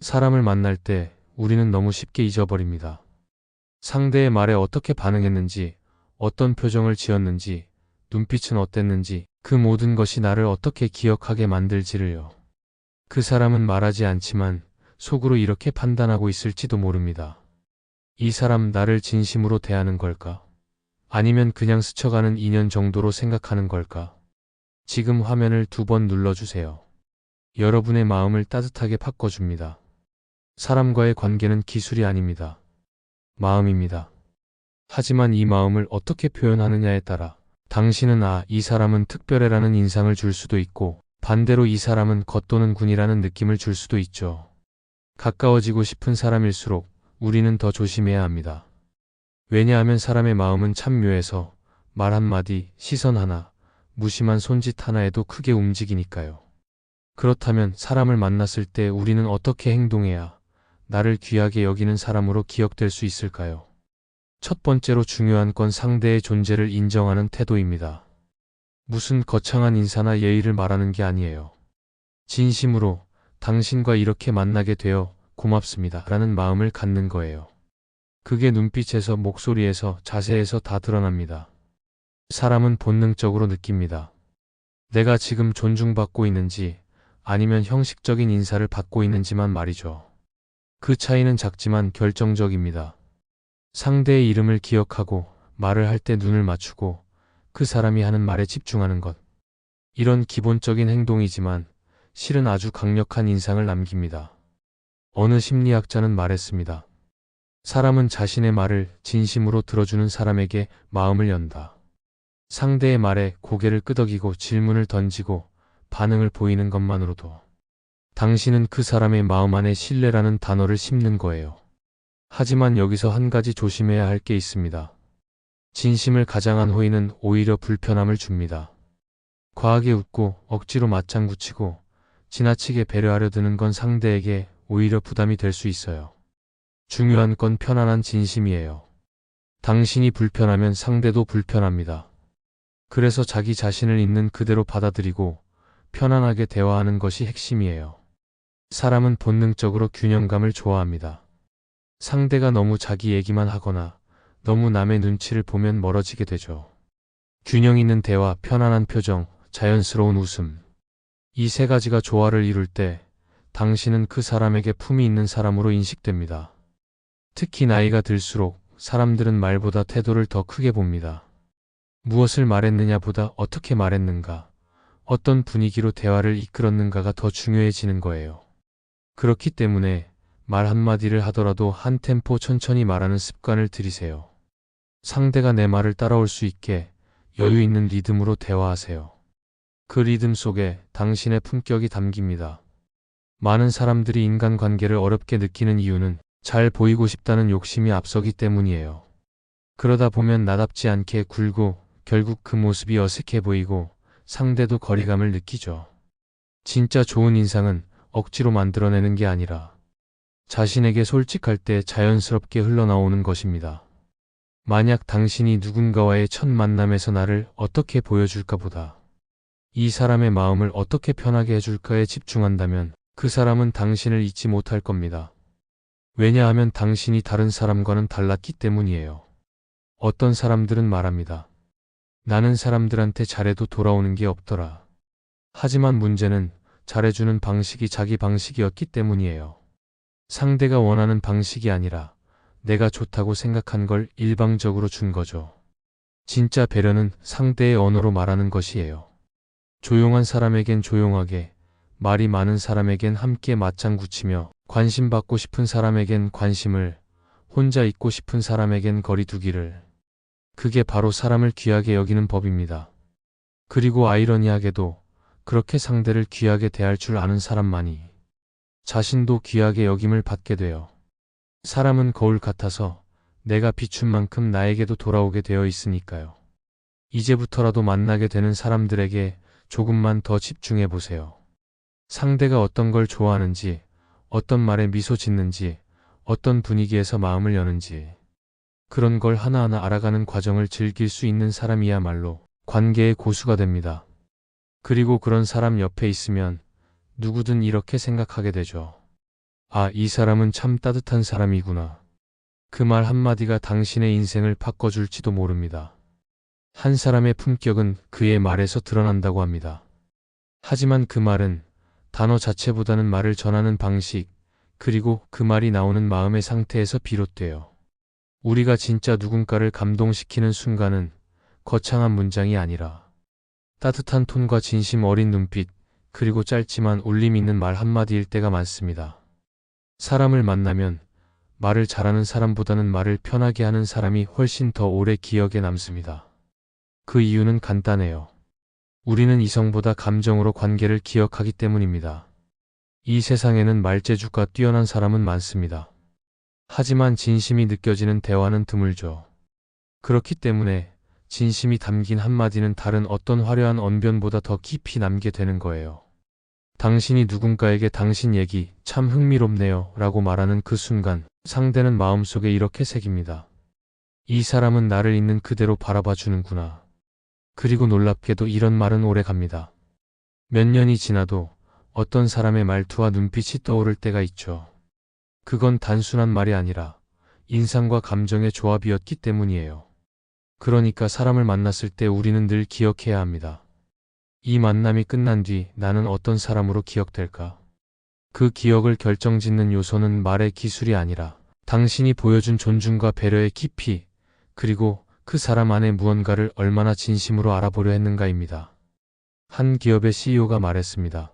사람을 만날 때 우리는 너무 쉽게 잊어버립니다. 상대의 말에 어떻게 반응했는지, 어떤 표정을 지었는지, 눈빛은 어땠는지, 그 모든 것이 나를 어떻게 기억하게 만들지를요. 그 사람은 말하지 않지만 속으로 이렇게 판단하고 있을지도 모릅니다. 이 사람 나를 진심으로 대하는 걸까? 아니면 그냥 스쳐가는 인연 정도로 생각하는 걸까? 지금 화면을 2번 눌러주세요. 여러분의 마음을 따뜻하게 바꿔줍니다. 사람과의 관계는 기술이 아닙니다. 마음입니다. 하지만 이 마음을 어떻게 표현하느냐에 따라 당신은 이 사람은 특별해라는 인상을 줄 수도 있고 반대로 이 사람은 겉도는 군이라는 느낌을 줄 수도 있죠. 가까워지고 싶은 사람일수록 우리는 더 조심해야 합니다. 왜냐하면 사람의 마음은 참 묘해서 말 한마디, 시선 하나, 무심한 손짓 하나에도 크게 움직이니까요. 그렇다면 사람을 만났을 때 우리는 어떻게 행동해야 나를 귀하게 여기는 사람으로 기억될 수 있을까요? 첫 번째로 중요한 건 상대의 존재를 인정하는 태도입니다. 무슨 거창한 인사나 예의를 말하는 게 아니에요. 진심으로 당신과 이렇게 만나게 되어 고맙습니다 라는 마음을 갖는 거예요. 그게 눈빛에서, 목소리에서, 자세에서 다 드러납니다. 사람은 본능적으로 느낍니다. 내가 지금 존중받고 있는지 아니면 형식적인 인사를 받고 있는지만 말이죠. 그 차이는 작지만 결정적입니다. 상대의 이름을 기억하고 말을 할 때 눈을 맞추고 그 사람이 하는 말에 집중하는 것. 이런 기본적인 행동이지만 실은 아주 강력한 인상을 남깁니다. 어느 심리학자는 말했습니다. 사람은 자신의 말을 진심으로 들어주는 사람에게 마음을 연다. 상대의 말에 고개를 끄덕이고 질문을 던지고 반응을 보이는 것만으로도 당신은 그 사람의 마음 안에 신뢰라는 단어를 심는 거예요. 하지만 여기서 한 가지 조심해야 할 게 있습니다. 진심을 가장한 호의는 오히려 불편함을 줍니다. 과하게 웃고 억지로 맞장구 치고 지나치게 배려하려 드는 건 상대에게 오히려 부담이 될 수 있어요. 중요한 건 편안한 진심이에요. 당신이 불편하면 상대도 불편합니다. 그래서 자기 자신을 있는 그대로 받아들이고 편안하게 대화하는 것이 핵심이에요. 사람은 본능적으로 균형감을 좋아합니다. 상대가 너무 자기 얘기만 하거나 너무 남의 눈치를 보면 멀어지게 되죠. 균형 있는 대화, 편안한 표정, 자연스러운 웃음. 이 세 가지가 조화를 이룰 때 당신은 그 사람에게 품이 있는 사람으로 인식됩니다. 특히 나이가 들수록 사람들은 말보다 태도를 더 크게 봅니다. 무엇을 말했느냐보다 어떻게 말했는가, 어떤 분위기로 대화를 이끌었는가가 더 중요해지는 거예요. 그렇기 때문에 말 한마디를 하더라도 한 템포 천천히 말하는 습관을 들이세요. 상대가 내 말을 따라올 수 있게 여유 있는 리듬으로 대화하세요. 그 리듬 속에 당신의 품격이 담깁니다. 많은 사람들이 인간관계를 어렵게 느끼는 이유는 잘 보이고 싶다는 욕심이 앞서기 때문이에요. 그러다 보면 나답지 않게 굴고 결국 그 모습이 어색해 보이고 상대도 거리감을 느끼죠. 진짜 좋은 인상은 억지로 만들어내는 게 아니라 자신에게 솔직할 때 자연스럽게 흘러나오는 것입니다. 만약 당신이 누군가와의 첫 만남에서 나를 어떻게 보여줄까 보다 이 사람의 마음을 어떻게 편하게 해줄까에 집중한다면 그 사람은 당신을 잊지 못할 겁니다. 왜냐하면 당신이 다른 사람과는 달랐기 때문이에요. 어떤 사람들은 말합니다. 나는 사람들한테 잘해도 돌아오는 게 없더라. 하지만 문제는 잘해주는 방식이 자기 방식이었기 때문이에요. 상대가 원하는 방식이 아니라 내가 좋다고 생각한 걸 일방적으로 준 거죠. 진짜 배려는 상대의 언어로 말하는 것이에요. 조용한 사람에겐 조용하게, 말이 많은 사람에겐 함께 맞장구 치며, 관심받고 싶은 사람에겐 관심을, 혼자 있고 싶은 사람에겐 거리 두기를. 그게 바로 사람을 귀하게 여기는 법입니다. 그리고 아이러니하게도 그렇게 상대를 귀하게 대할 줄 아는 사람만이 자신도 귀하게 여김을 받게 돼요. 사람은 거울 같아서 내가 비춘 만큼 나에게도 돌아오게 되어 있으니까요. 이제부터라도 만나게 되는 사람들에게 조금만 더 집중해 보세요. 상대가 어떤 걸 좋아하는지, 어떤 말에 미소 짓는지, 어떤 분위기에서 마음을 여는지, 그런 걸 하나하나 알아가는 과정을 즐길 수 있는 사람이야말로 관계의 고수가 됩니다. 그리고 그런 사람 옆에 있으면 누구든 이렇게 생각하게 되죠. 아, 이 사람은 참 따뜻한 사람이구나. 그 말 한마디가 당신의 인생을 바꿔줄지도 모릅니다. 한 사람의 품격은 그의 말에서 드러난다고 합니다. 하지만 그 말은 단어 자체보다는 말을 전하는 방식, 그리고 그 말이 나오는 마음의 상태에서 비롯돼요. 우리가 진짜 누군가를 감동시키는 순간은 거창한 문장이 아니라 따뜻한 톤과 진심 어린 눈빛, 그리고 짧지만 울림 있는 말 한마디일 때가 많습니다. 사람을 만나면 말을 잘하는 사람보다는 말을 편하게 하는 사람이 훨씬 더 오래 기억에 남습니다. 그 이유는 간단해요. 우리는 이성보다 감정으로 관계를 기억하기 때문입니다. 이 세상에는 말재주가 뛰어난 사람은 많습니다. 하지만 진심이 느껴지는 대화는 드물죠. 그렇기 때문에 진심이 담긴 한마디는 다른 어떤 화려한 언변보다 더 깊이 남게 되는 거예요. 당신이 누군가에게 당신 얘기 참 흥미롭네요 라고 말하는 그 순간 상대는 마음속에 이렇게 새깁니다. 이 사람은 나를 있는 그대로 바라봐 주는구나. 그리고 놀랍게도 이런 말은 오래 갑니다. 몇 년이 지나도 어떤 사람의 말투와 눈빛이 떠오를 때가 있죠. 그건 단순한 말이 아니라 인상과 감정의 조합이었기 때문이에요. 그러니까 사람을 만났을 때 우리는 늘 기억해야 합니다. 이 만남이 끝난 뒤 나는 어떤 사람으로 기억될까? 그 기억을 결정짓는 요소는 말의 기술이 아니라 당신이 보여준 존중과 배려의 깊이, 그리고 그 사람 안에 무언가를 얼마나 진심으로 알아보려 했는가입니다. 한 기업의 CEO가 말했습니다.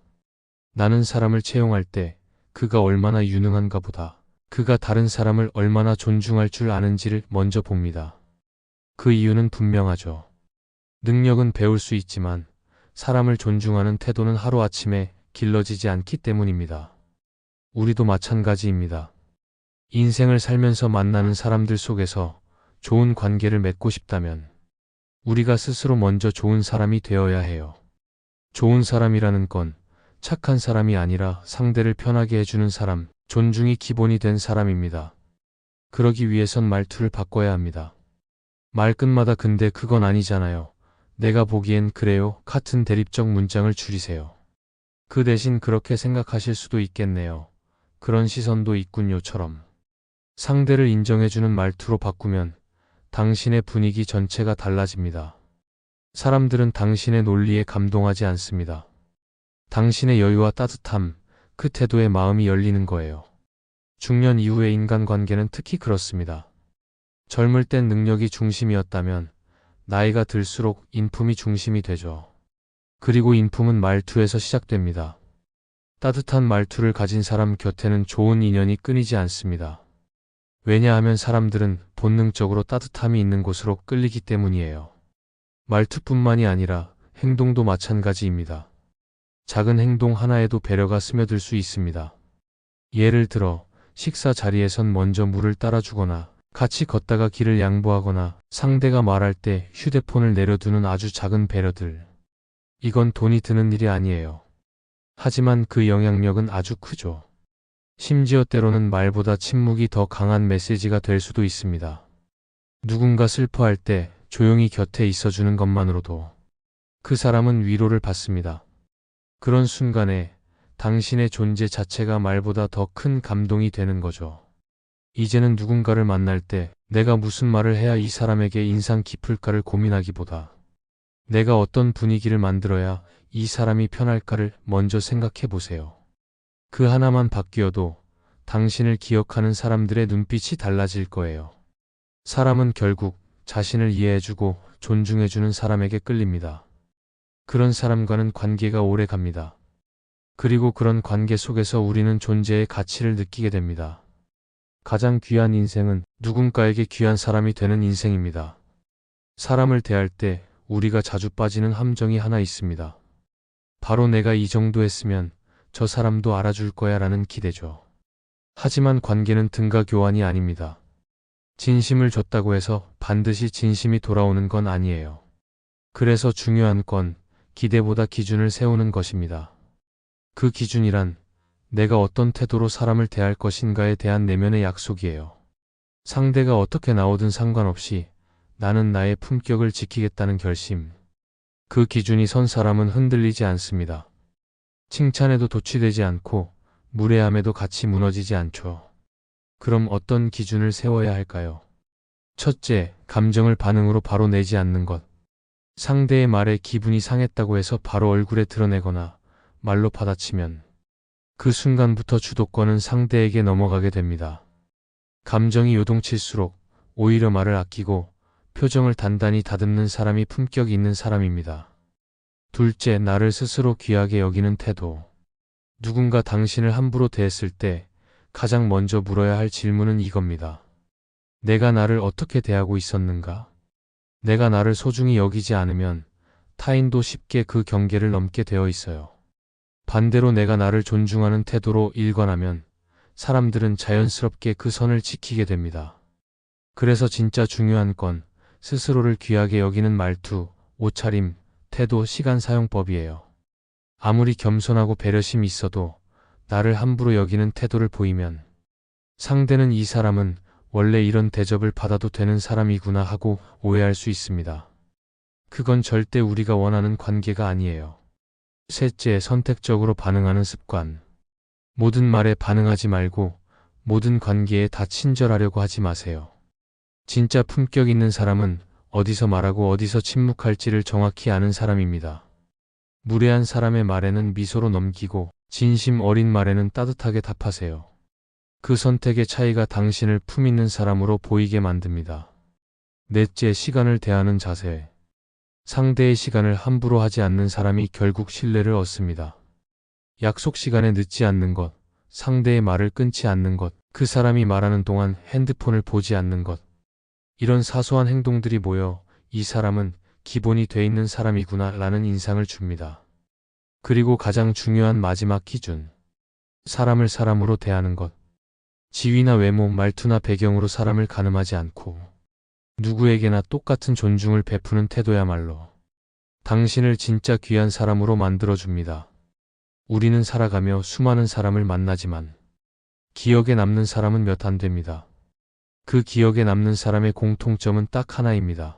나는 사람을 채용할 때 그가 얼마나 유능한가 보다 그가 다른 사람을 얼마나 존중할 줄 아는지를 먼저 봅니다. 그 이유는 분명하죠. 능력은 배울 수 있지만 사람을 존중하는 태도는 하루아침에 길러지지 않기 때문입니다. 우리도 마찬가지입니다. 인생을 살면서 만나는 사람들 속에서 좋은 관계를 맺고 싶다면 우리가 스스로 먼저 좋은 사람이 되어야 해요. 좋은 사람이라는 건 착한 사람이 아니라 상대를 편하게 해주는 사람, 존중이 기본이 된 사람입니다. 그러기 위해선 말투를 바꿔야 합니다. 말끝마다 근데 그건 아니잖아요. 내가 보기엔 그래요. 같은 대립적 문장을 줄이세요. 그 대신 그렇게 생각하실 수도 있겠네요. 그런 시선도 있군요처럼. 상대를 인정해주는 말투로 바꾸면 당신의 분위기 전체가 달라집니다. 사람들은 당신의 논리에 감동하지 않습니다. 당신의 여유와 따뜻함, 그 태도에 마음이 열리는 거예요. 중년 이후의 인간관계는 특히 그렇습니다. 젊을 땐 능력이 중심이었다면 나이가 들수록 인품이 중심이 되죠. 그리고 인품은 말투에서 시작됩니다. 따뜻한 말투를 가진 사람 곁에는 좋은 인연이 끊이지 않습니다. 왜냐하면 사람들은 본능적으로 따뜻함이 있는 곳으로 끌리기 때문이에요. 말투뿐만이 아니라 행동도 마찬가지입니다. 작은 행동 하나에도 배려가 스며들 수 있습니다. 예를 들어 식사 자리에선 먼저 물을 따라주거나 같이 걷다가 길을 양보하거나 상대가 말할 때 휴대폰을 내려두는 아주 작은 배려들. 이건 돈이 드는 일이 아니에요. 하지만 그 영향력은 아주 크죠. 심지어 때로는 말보다 침묵이 더 강한 메시지가 될 수도 있습니다. 누군가 슬퍼할 때 조용히 곁에 있어주는 것만으로도 그 사람은 위로를 받습니다. 그런 순간에 당신의 존재 자체가 말보다 더 큰 감동이 되는 거죠. 이제는 누군가를 만날 때 내가 무슨 말을 해야 이 사람에게 인상 깊을까를 고민하기보다 내가 어떤 분위기를 만들어야 이 사람이 편할까를 먼저 생각해 보세요. 그 하나만 바뀌어도 당신을 기억하는 사람들의 눈빛이 달라질 거예요. 사람은 결국 자신을 이해해주고 존중해주는 사람에게 끌립니다. 그런 사람과는 관계가 오래 갑니다. 그리고 그런 관계 속에서 우리는 존재의 가치를 느끼게 됩니다. 가장 귀한 인생은 누군가에게 귀한 사람이 되는 인생입니다. 사람을 대할 때 우리가 자주 빠지는 함정이 하나 있습니다. 바로 내가 이 정도 했으면 저 사람도 알아줄 거야 라는 기대죠. 하지만 관계는 등가 교환이 아닙니다. 진심을 줬다고 해서 반드시 진심이 돌아오는 건 아니에요. 그래서 중요한 건 기대보다 기준을 세우는 것입니다. 그 기준이란 내가 어떤 태도로 사람을 대할 것인가에 대한 내면의 약속이에요. 상대가 어떻게 나오든 상관없이 나는 나의 품격을 지키겠다는 결심. 그 기준이 선 사람은 흔들리지 않습니다. 칭찬에도 도취되지 않고 무례함에도 같이 무너지지 않죠. 그럼 어떤 기준을 세워야 할까요? 첫째, 감정을 반응으로 바로 내지 않는 것. 상대의 말에 기분이 상했다고 해서 바로 얼굴에 드러내거나 말로 받아치면 그 순간부터 주도권은 상대에게 넘어가게 됩니다. 감정이 요동칠수록 오히려 말을 아끼고 표정을 단단히 다듬는 사람이 품격 있는 사람입니다. 둘째, 나를 스스로 귀하게 여기는 태도. 누군가 당신을 함부로 대했을 때 가장 먼저 물어야 할 질문은 이겁니다. 내가 나를 어떻게 대하고 있었는가? 내가 나를 소중히 여기지 않으면 타인도 쉽게 그 경계를 넘게 되어 있어요. 반대로 내가 나를 존중하는 태도로 일관하면 사람들은 자연스럽게 그 선을 지키게 됩니다. 그래서 진짜 중요한 건 스스로를 귀하게 여기는 말투, 옷차림, 태도, 시간 사용법이에요. 아무리 겸손하고 배려심이 있어도 나를 함부로 여기는 태도를 보이면 상대는 이 사람은 원래 이런 대접을 받아도 되는 사람이구나 하고 오해할 수 있습니다. 그건 절대 우리가 원하는 관계가 아니에요. 셋째, 선택적으로 반응하는 습관. 모든 말에 반응하지 말고 모든 관계에 다 친절하려고 하지 마세요. 진짜 품격 있는 사람은 어디서 말하고 어디서 침묵할지를 정확히 아는 사람입니다. 무례한 사람의 말에는 미소로 넘기고 진심 어린 말에는 따뜻하게 답하세요. 그 선택의 차이가 당신을 품 있는 사람으로 보이게 만듭니다. 넷째, 시간을 대하는 자세. 상대의 시간을 함부로 하지 않는 사람이 결국 신뢰를 얻습니다. 약속 시간에 늦지 않는 것, 상대의 말을 끊지 않는 것, 그 사람이 말하는 동안 핸드폰을 보지 않는 것. 이런 사소한 행동들이 모여 이 사람은 기본이 돼 있는 사람이구나 라는 인상을 줍니다. 그리고 가장 중요한 마지막 기준. 사람을 사람으로 대하는 것. 지위나 외모, 말투나 배경으로 사람을 가늠하지 않고 누구에게나 똑같은 존중을 베푸는 태도야말로 당신을 진짜 귀한 사람으로 만들어줍니다. 우리는 살아가며 수많은 사람을 만나지만 기억에 남는 사람은 몇 안 됩니다. 그 기억에 남는 사람의 공통점은 딱 하나입니다.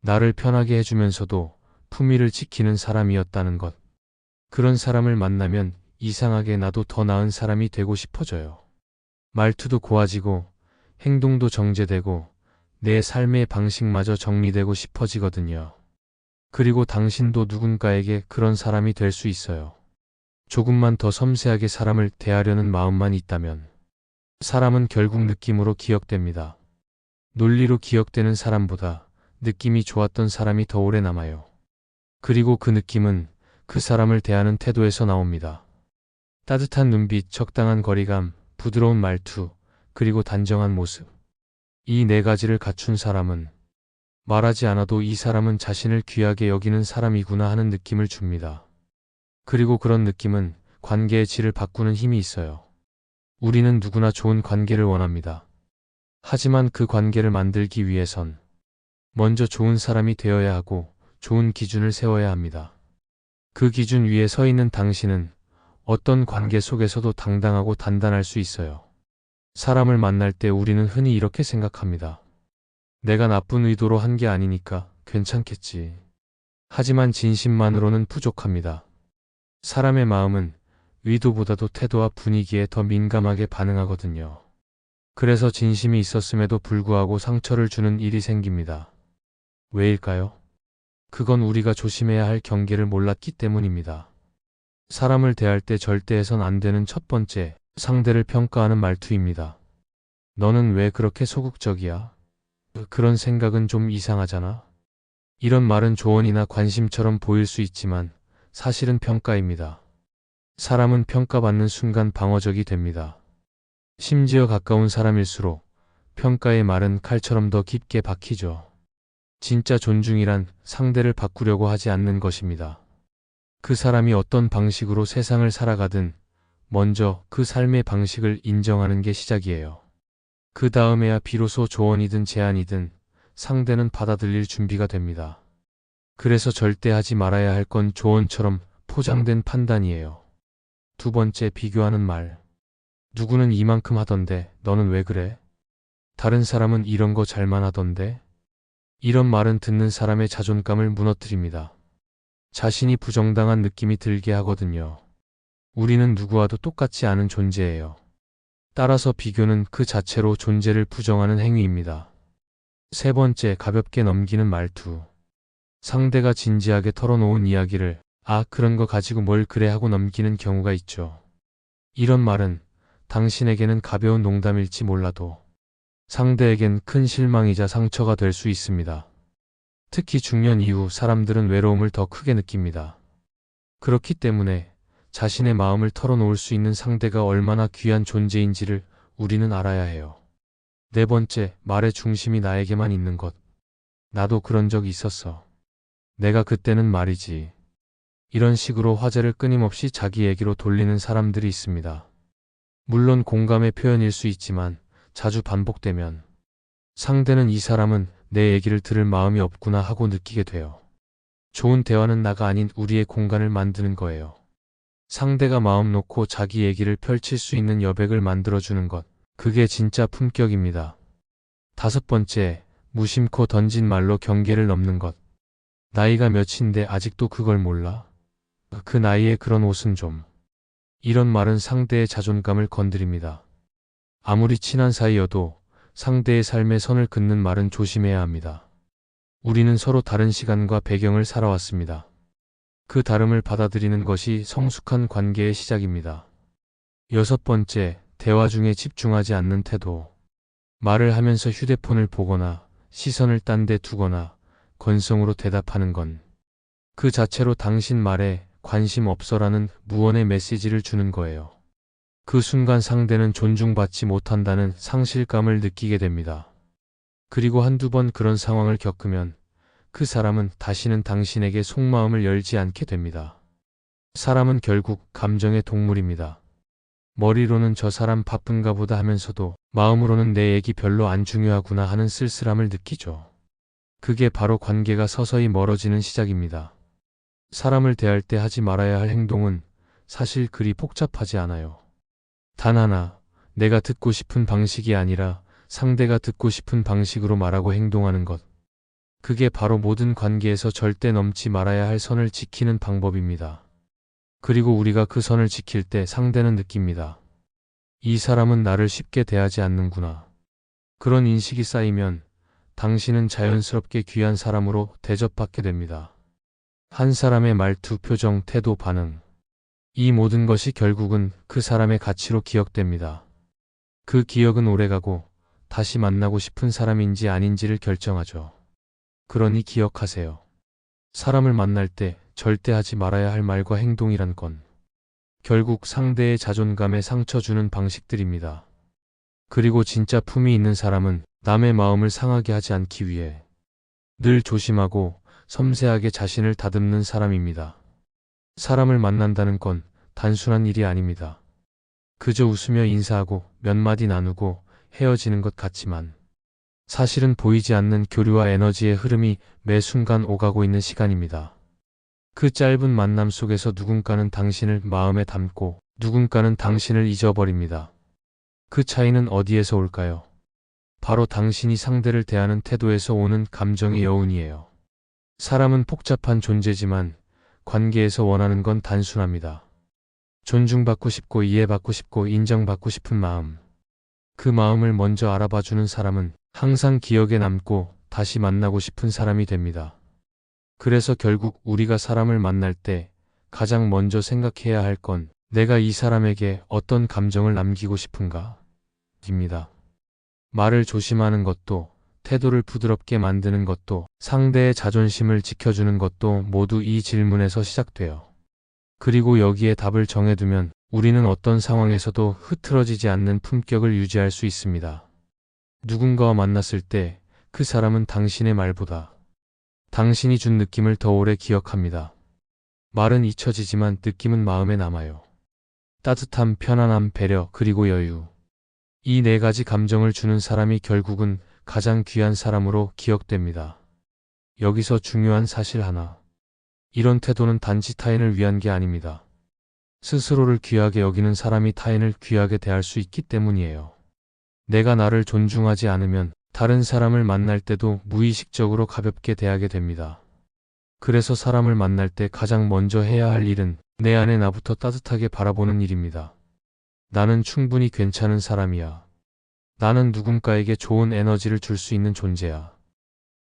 나를 편하게 해주면서도 품위를 지키는 사람이었다는 것. 그런 사람을 만나면 이상하게 나도 더 나은 사람이 되고 싶어져요. 말투도 고와지고 행동도 정제되고 내 삶의 방식마저 정리되고 싶어지거든요. 그리고 당신도 누군가에게 그런 사람이 될 수 있어요. 조금만 더 섬세하게 사람을 대하려는 마음만 있다면 사람은 결국 느낌으로 기억됩니다. 논리로 기억되는 사람보다 느낌이 좋았던 사람이 더 오래 남아요. 그리고 그 느낌은 그 사람을 대하는 태도에서 나옵니다. 따뜻한 눈빛, 적당한 거리감, 부드러운 말투, 그리고 단정한 모습. 이 네 가지를 갖춘 사람은 말하지 않아도 이 사람은 자신을 귀하게 여기는 사람이구나 하는 느낌을 줍니다. 그리고 그런 느낌은 관계의 질을 바꾸는 힘이 있어요. 우리는 누구나 좋은 관계를 원합니다. 하지만 그 관계를 만들기 위해선 먼저 좋은 사람이 되어야 하고 좋은 기준을 세워야 합니다. 그 기준 위에 서 있는 당신은 어떤 관계 속에서도 당당하고 단단할 수 있어요. 사람을 만날 때 우리는 흔히 이렇게 생각합니다. 내가 나쁜 의도로 한 게 아니니까 괜찮겠지. 하지만 진심만으로는 부족합니다. 사람의 마음은 의도보다도 태도와 분위기에 더 민감하게 반응하거든요. 그래서 진심이 있었음에도 불구하고 상처를 주는 일이 생깁니다. 왜일까요? 그건 우리가 조심해야 할 경계를 몰랐기 때문입니다. 사람을 대할 때 절대 해선 안 되는 첫 번째, 상대를 평가하는 말투입니다. 너는 왜 그렇게 소극적이야? 그런 생각은 좀 이상하잖아? 이런 말은 조언이나 관심처럼 보일 수 있지만 사실은 평가입니다. 사람은 평가받는 순간 방어적이 됩니다. 심지어 가까운 사람일수록 평가의 말은 칼처럼 더 깊게 박히죠. 진짜 존중이란 상대를 바꾸려고 하지 않는 것입니다. 그 사람이 어떤 방식으로 세상을 살아가든 먼저 그 삶의 방식을 인정하는 게 시작이에요. 그 다음에야 비로소 조언이든 제안이든 상대는 받아들일 준비가 됩니다. 그래서 절대 하지 말아야 할 건 조언처럼 포장된 판단이에요. 두 번째, 비교하는 말. 누구는 이만큼 하던데 너는 왜 그래? 다른 사람은 이런 거 잘만 하던데? 이런 말은 듣는 사람의 자존감을 무너뜨립니다. 자신이 부정당한 느낌이 들게 하거든요. 우리는 누구와도 똑같지 않은 존재예요. 따라서 비교는 그 자체로 존재를 부정하는 행위입니다. 세 번째, 가볍게 넘기는 말투. 상대가 진지하게 털어놓은 이야기를 그런 거 가지고 뭘 그래 하고 넘기는 경우가 있죠. 이런 말은 당신에게는 가벼운 농담일지 몰라도 상대에겐 큰 실망이자 상처가 될 수 있습니다. 특히 중년 이후 사람들은 외로움을 더 크게 느낍니다. 그렇기 때문에 자신의 마음을 털어놓을 수 있는 상대가 얼마나 귀한 존재인지를 우리는 알아야 해요. 네 번째, 말의 중심이 나에게만 있는 것. 나도 그런 적이 있었어. 내가 그때는 말이지. 이런 식으로 화제를 끊임없이 자기 얘기로 돌리는 사람들이 있습니다. 물론 공감의 표현일 수 있지만 자주 반복되면 상대는 이 사람은 내 얘기를 들을 마음이 없구나 하고 느끼게 돼요. 좋은 대화는 나가 아닌 우리의 공간을 만드는 거예요. 상대가 마음 놓고 자기 얘기를 펼칠 수 있는 여백을 만들어주는 것. 그게 진짜 품격입니다. 다섯 번째, 무심코 던진 말로 경계를 넘는 것. 나이가 몇인데 아직도 그걸 몰라? 그 나이에 그런 옷은 좀. 이런 말은 상대의 자존감을 건드립니다. 아무리 친한 사이여도 상대의 삶의 선을 긋는 말은 조심해야 합니다. 우리는 서로 다른 시간과 배경을 살아왔습니다. 그 다름을 받아들이는 것이 성숙한 관계의 시작입니다. 여섯 번째, 대화 중에 집중하지 않는 태도. 말을 하면서 휴대폰을 보거나 시선을 딴 데 두거나 건성으로 대답하는 건 그 자체로 당신 말에 관심 없어라는 무언의 메시지를 주는 거예요. 그 순간 상대는 존중받지 못한다는 상실감을 느끼게 됩니다. 그리고 한두 번 그런 상황을 겪으면 그 사람은 다시는 당신에게 속마음을 열지 않게 됩니다. 사람은 결국 감정의 동물입니다. 머리로는 저 사람 바쁜가 보다 하면서도 마음으로는 내 얘기 별로 안 중요하구나 하는 쓸쓸함을 느끼죠. 그게 바로 관계가 서서히 멀어지는 시작입니다. 사람을 대할 때 하지 말아야 할 행동은 사실 그리 복잡하지 않아요. 단 하나, 내가 듣고 싶은 방식이 아니라 상대가 듣고 싶은 방식으로 말하고 행동하는 것. 그게 바로 모든 관계에서 절대 넘지 말아야 할 선을 지키는 방법입니다. 그리고 우리가 그 선을 지킬 때 상대는 느낍니다. 이 사람은 나를 쉽게 대하지 않는구나. 그런 인식이 쌓이면 당신은 자연스럽게 귀한 사람으로 대접받게 됩니다. 한 사람의 말투, 표정, 태도, 반응. 이 모든 것이 결국은 그 사람의 가치로 기억됩니다. 그 기억은 오래가고 다시 만나고 싶은 사람인지 아닌지를 결정하죠. 그러니 기억하세요. 사람을 만날 때 절대 하지 말아야 할 말과 행동이란 건 결국 상대의 자존감에 상처 주는 방식들입니다. 그리고 진짜 품이 있는 사람은 남의 마음을 상하게 하지 않기 위해 늘 조심하고 섬세하게 자신을 다듬는 사람입니다. 사람을 만난다는 건 단순한 일이 아닙니다. 그저 웃으며 인사하고 몇 마디 나누고 헤어지는 것 같지만 사실은 보이지 않는 교류와 에너지의 흐름이 매 순간 오가고 있는 시간입니다. 그 짧은 만남 속에서 누군가는 당신을 마음에 담고 누군가는 당신을 잊어버립니다. 그 차이는 어디에서 올까요? 바로 당신이 상대를 대하는 태도에서 오는 감정의 여운이에요. 사람은 복잡한 존재지만 관계에서 원하는 건 단순합니다. 존중받고 싶고 이해받고 싶고 인정받고 싶은 마음. 그 마음을 먼저 알아봐주는 사람은 항상 기억에 남고 다시 만나고 싶은 사람이 됩니다. 그래서 결국 우리가 사람을 만날 때 가장 먼저 생각해야 할 건 내가 이 사람에게 어떤 감정을 남기고 싶은가? 입니다. 말을 조심하는 것도, 태도를 부드럽게 만드는 것도, 상대의 자존심을 지켜주는 것도 모두 이 질문에서 시작돼요. 그리고 여기에 답을 정해두면 우리는 어떤 상황에서도 흐트러지지 않는 품격을 유지할 수 있습니다. 누군가와 만났을 때 그 사람은 당신의 말보다 당신이 준 느낌을 더 오래 기억합니다. 말은 잊혀지지만 느낌은 마음에 남아요. 따뜻함, 편안함, 배려, 그리고 여유. 이 네 가지 감정을 주는 사람이 결국은 가장 귀한 사람으로 기억됩니다. 여기서 중요한 사실 하나. 이런 태도는 단지 타인을 위한 게 아닙니다. 스스로를 귀하게 여기는 사람이 타인을 귀하게 대할 수 있기 때문이에요. 내가 나를 존중하지 않으면 다른 사람을 만날 때도 무의식적으로 가볍게 대하게 됩니다. 그래서 사람을 만날 때 가장 먼저 해야 할 일은 내 안에 나부터 따뜻하게 바라보는 일입니다. 나는 충분히 괜찮은 사람이야. 나는 누군가에게 좋은 에너지를 줄 수 있는 존재야.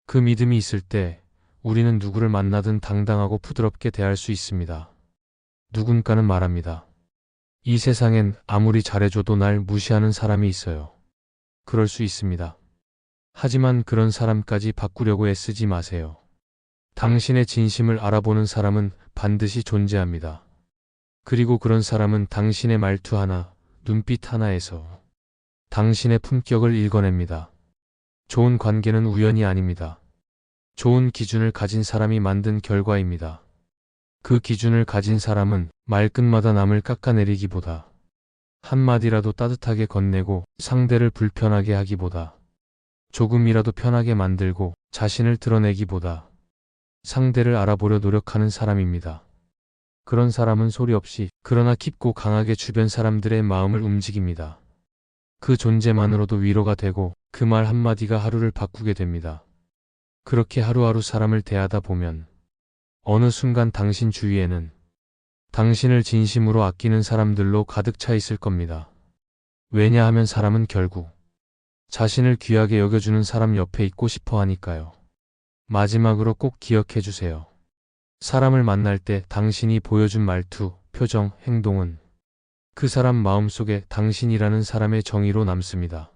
그 믿음이 있을 때 우리는 누구를 만나든 당당하고 부드럽게 대할 수 있습니다. 누군가는 말합니다. 이 세상엔 아무리 잘해줘도 날 무시하는 사람이 있어요. 그럴 수 있습니다. 하지만 그런 사람까지 바꾸려고 애쓰지 마세요. 당신의 진심을 알아보는 사람은 반드시 존재합니다. 그리고 그런 사람은 당신의 말투 하나, 눈빛 하나에서 당신의 품격을 읽어냅니다. 좋은 관계는 우연이 아닙니다. 좋은 기준을 가진 사람이 만든 결과입니다. 그 기준을 가진 사람은 말끝마다 남을 깎아내리기보다 한마디라도 따뜻하게 건네고 상대를 불편하게 하기보다 조금이라도 편하게 만들고 자신을 드러내기보다 상대를 알아보려 노력하는 사람입니다. 그런 사람은 소리 없이 그러나 깊고 강하게 주변 사람들의 마음을 움직입니다. 그 존재만으로도 위로가 되고 그 말 한마디가 하루를 바꾸게 됩니다. 그렇게 하루하루 사람을 대하다 보면 어느 순간 당신 주위에는 당신을 진심으로 아끼는 사람들로 가득 차 있을 겁니다. 왜냐하면 사람은 결국 자신을 귀하게 여겨주는 사람 옆에 있고 싶어 하니까요. 마지막으로 꼭 기억해 주세요. 사람을 만날 때 당신이 보여준 말투, 표정, 행동은 그 사람 마음속에 당신이라는 사람의 정의로 남습니다.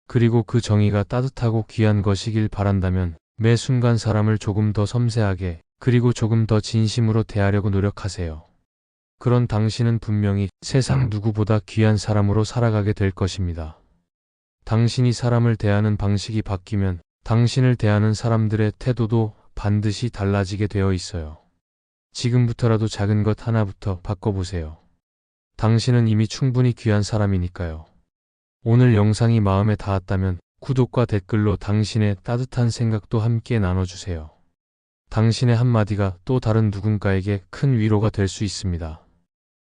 그리고 그 정의가 따뜻하고 귀한 것이길 바란다면 매 순간 사람을 조금 더 섬세하게 그리고 조금 더 진심으로 대하려고 노력하세요. 그런 당신은 분명히 세상 누구보다 귀한 사람으로 살아가게 될 것입니다. 당신이 사람을 대하는 방식이 바뀌면 당신을 대하는 사람들의 태도도 반드시 달라지게 되어 있어요. 지금부터라도 작은 것 하나부터 바꿔보세요. 당신은 이미 충분히 귀한 사람이니까요. 오늘 영상이 마음에 닿았다면 구독과 댓글로 당신의 따뜻한 생각도 함께 나눠주세요. 당신의 한마디가 또 다른 누군가에게 큰 위로가 될 수 있습니다.